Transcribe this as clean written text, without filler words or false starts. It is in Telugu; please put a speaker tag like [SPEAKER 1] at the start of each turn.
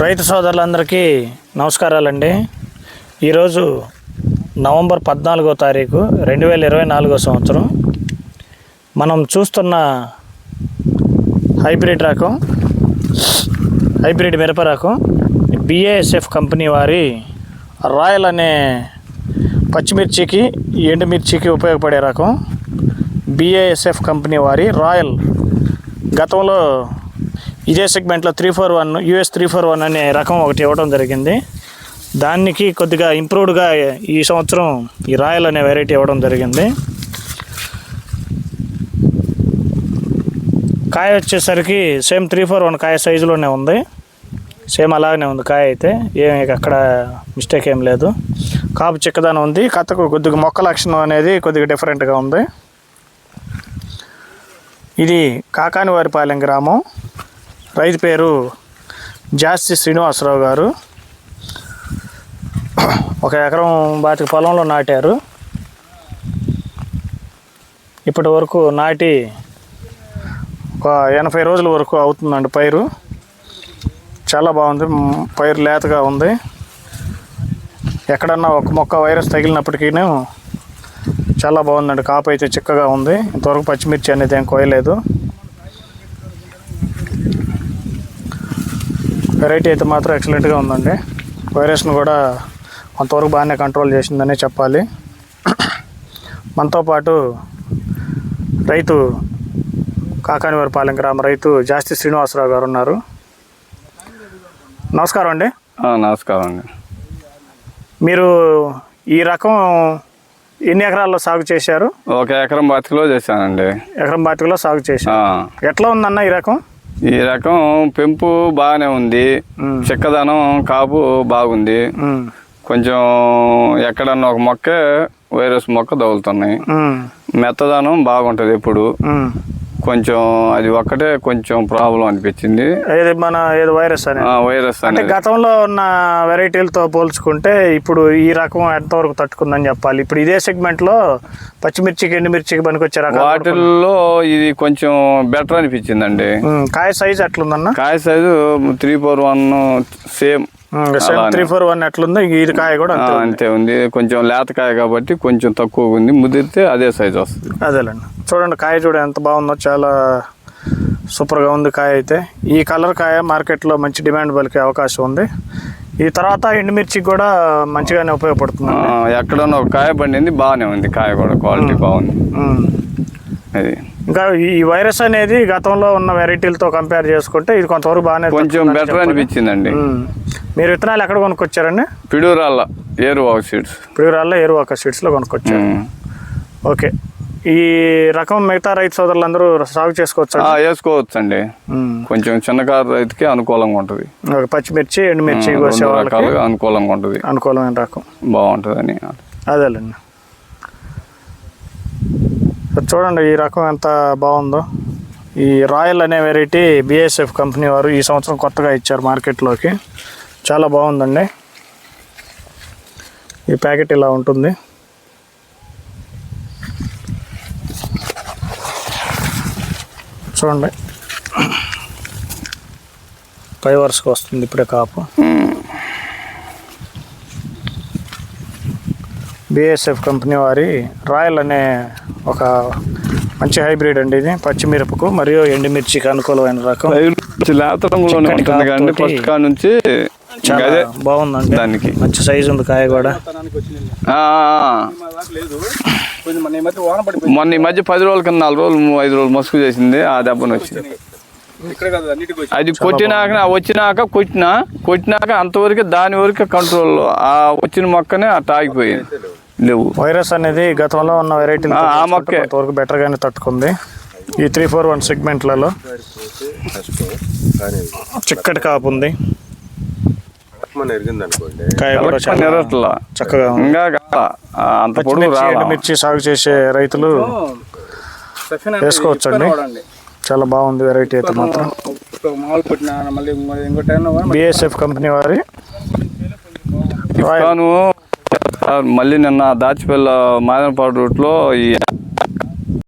[SPEAKER 1] రైతు సోదరులందరికీ నమస్కారాలండి. ఈరోజు నవంబర్ 14వ తారీఖు 2024 సంవత్సరం. మనం చూస్తున్న హైబ్రిడ్ మిరప రకం BASF కంపెనీ వారి రాయల్ అనే పచ్చిమిర్చికి ఎండుమిర్చికి ఉపయోగపడే రకం. BASF కంపెనీ వారి రాయల్ గతంలో ఇదే సెగ్మెంట్లో 341 US 341 అనే రకం ఒకటి ఇవ్వడం జరిగింది. దానికి కొద్దిగా ఇంప్రూవ్డ్గా ఈ సంవత్సరం ఈ రాయల్ అనే వెరైటీ ఇవ్వడం జరిగింది. కాయ వచ్చేసరికి సేమ్ 341 కాయ సైజులోనే ఉంది. సేమ్ అలాగనే ఉంది కాయ అయితే, అక్కడ మిస్టేక్ ఏం లేదు. కాపు చిక్కదనం ఉంది. కథకు కొద్దిగా మొక్క లక్షణం అనేది కొద్దిగా డిఫరెంట్గా ఉంది. ఇది కాకానివారిపాలెం గ్రామం. రైతు పేరు జాస్తి శ్రీనివాసరావు గారు. 1 ఎకరం బాతికి పొలంలో నాటారు. ఇప్పటి వరకు నాటి ఒక 80 రోజుల వరకు అవుతుందండి పైరు. చాలా బాగుంది. పైరు లేతగా ఉంది. ఎక్కడన్నా ఒక మొక్క వైరస్ తగిలినప్పటికీ చాలా బాగుందండి. కాపు అయితే చిక్కగా ఉంది. ఇంతవరకు పచ్చిమిర్చి అనేది ఏం కోయలేదు. వెరైటీ అయితే మాత్రం ఎక్సలెంట్గా ఉందండి. వైరస్ను కూడా కొంతవరకు బాగానే కంట్రోల్ చేసిందనే చెప్పాలి. మనతో పాటు రైతు కాకానివారిపాలెం గ్రామ రైతు జాస్తి శ్రీనివాసరావు గారు ఉన్నారు. నమస్కారం అండి.
[SPEAKER 2] నమస్కారం అండి.
[SPEAKER 1] మీరు ఈ రకం ఎన్ని ఎకరాల్లో సాగు చేశారు?
[SPEAKER 2] 1 ఎకరం బాతికలో చేశానండి.
[SPEAKER 1] ఎకరం బాతికలో సాగు చేశాను. ఎట్లా ఉందన్న ఈ రకం?
[SPEAKER 2] ఈ రకం పెంపు బాగానే ఉంది. చిక్కదనం కాపు బాగుంది. కొంచెం ఎక్కడన్నా ఒక మొక్క వైరస్ మొక్క తగులుతున్నాయి. మెత్తదనం బాగుంటుంది ఎప్పుడు. కొంచెం అది ఒక్కటే కొంచెం ప్రాబ్లం అనిపించింది.
[SPEAKER 1] వైరస్
[SPEAKER 2] వైరస్
[SPEAKER 1] అంటే గతంలో ఉన్న వెరైటీలతో పోల్చుకుంటే ఇప్పుడు ఈ రకం ఎంతవరకు తట్టుకుందని చెప్పాలి? ఇప్పుడు ఇదే సెగ్మెంట్లో పచ్చిమిర్చికి ఎండుమిర్చికి పనికొచ్చే రకం
[SPEAKER 2] వాటిల్లో ఇది కొంచెం బెటర్ అనిపించిందండి.
[SPEAKER 1] కాయ సైజు ఎట్లుందన్న?
[SPEAKER 2] కాయ సైజు 341 సేమ్
[SPEAKER 1] 341 ఎట్లుందో ఇది కాయ కూడా
[SPEAKER 2] అంతే ఉంది. కొంచెం లేతకాయ కాబట్టి కొంచెం తక్కువగా ఉంది. ముదిరితే అదే సైజు వస్తుంది.
[SPEAKER 1] అదేలేండి. చూడండి కాయ ఎంత బాగుందో. చాలా సూపర్గా ఉంది కాయ అయితే. ఈ కలర్ కాయ మార్కెట్లో మంచి డిమాండ్ పలికే అవకాశం ఉంది. ఈ తర్వాత ఎండుమిర్చికి కూడా మంచిగానే ఉపయోగపడుతుంది.
[SPEAKER 2] ఎక్కడన్నా ఒక కాయ పండింది బాగానే ఉంది. కాయ కూడా క్వాలిటీ బాగుంది. అది
[SPEAKER 1] ఇంకా ఈ వైరస్ అనేది గతంలో ఉన్న వెరైటీలతో కంపేర్ చేసుకుంటే ఇది కొంతవరకు బాగానే
[SPEAKER 2] కొంచెం బెటర్ అనిపించిందండి.
[SPEAKER 1] మీరు విత్తనాలు ఎక్కడ కొనుక్కొచ్చారండి?
[SPEAKER 2] పిడుగురాళ్ళ
[SPEAKER 1] ఏరువాక సీడ్స్లో కొనుక్కొచ్చారు. ఓకే. ఈ రకం మిగతా రైతు సోదరులందరూ సాగు చేసుకోవచ్చు?
[SPEAKER 2] వేసుకోవచ్చు అండి. కొంచెం చిన్నకారు రైతుకి అనుకూలంగా ఉంటుంది.
[SPEAKER 1] పచ్చిమిర్చి ఎండుమిర్చి
[SPEAKER 2] అనుకూలంగా ఉంటుంది.
[SPEAKER 1] అనుకూలమైన రకం
[SPEAKER 2] బాగుంటుందని.
[SPEAKER 1] అదేలేండి. చూడండి ఈ రకం ఎంత బాగుందో. ఈ రాయల్ అనే వెరైటీ BASF కంపెనీ వారు ఈ సంవత్సరం కొత్తగా ఇచ్చారు మార్కెట్లోకి. చాలా బాగుందండి. ఈ ప్యాకెట్ ఇలా ఉంటుంది. చూడండి పై వరుసకు వస్తుంది ఇప్పుడే కాపు. BASF కంపెనీ వారి రాయల్ అనే ఒక మంచి హైబ్రిడ్ అండి ఇది. పచ్చిమిరపకు మరియు ఎండుమిర్చికి అనుకూలమైన రకం.
[SPEAKER 2] నుంచి
[SPEAKER 1] చాలా బాగుందండి. దానికి మంచి సైజు ఉంది. కాయ కూడా
[SPEAKER 2] మొన్న ఈ మధ్య 10 రోజుల కింద 4 రోజులు 5 రోజులు మసుకు చేసింది. ఆ దెబ్బను వచ్చింది. అది కొట్టినాక అంతవరకు దాని వరకు కంట్రోల్. ఆ వచ్చిన మొక్కనే అట్ట ఆగిపోయింది. లేవు.
[SPEAKER 1] వైరస్ అనేది గతంలో ఉన్న వెరైటీ ఆ మొక్క కొంతవరకు బెటర్గానే తట్టుకుంది. ఈ 341 సెగ్మెంట్లలో చిక్కటి కాపు ఉంది. కాయ కూడా చక్కగా ఎండుమిర్చి సాగు చేసే రైతులు వేసుకోవచ్చండి. చాలా బాగుంది వెరైటీ అయితే మాత్రం. BASF కంపెనీ వారి
[SPEAKER 2] మళ్ళీ నిన్న దాచిపల్లి మాదనపాడు రూట్లో ఈ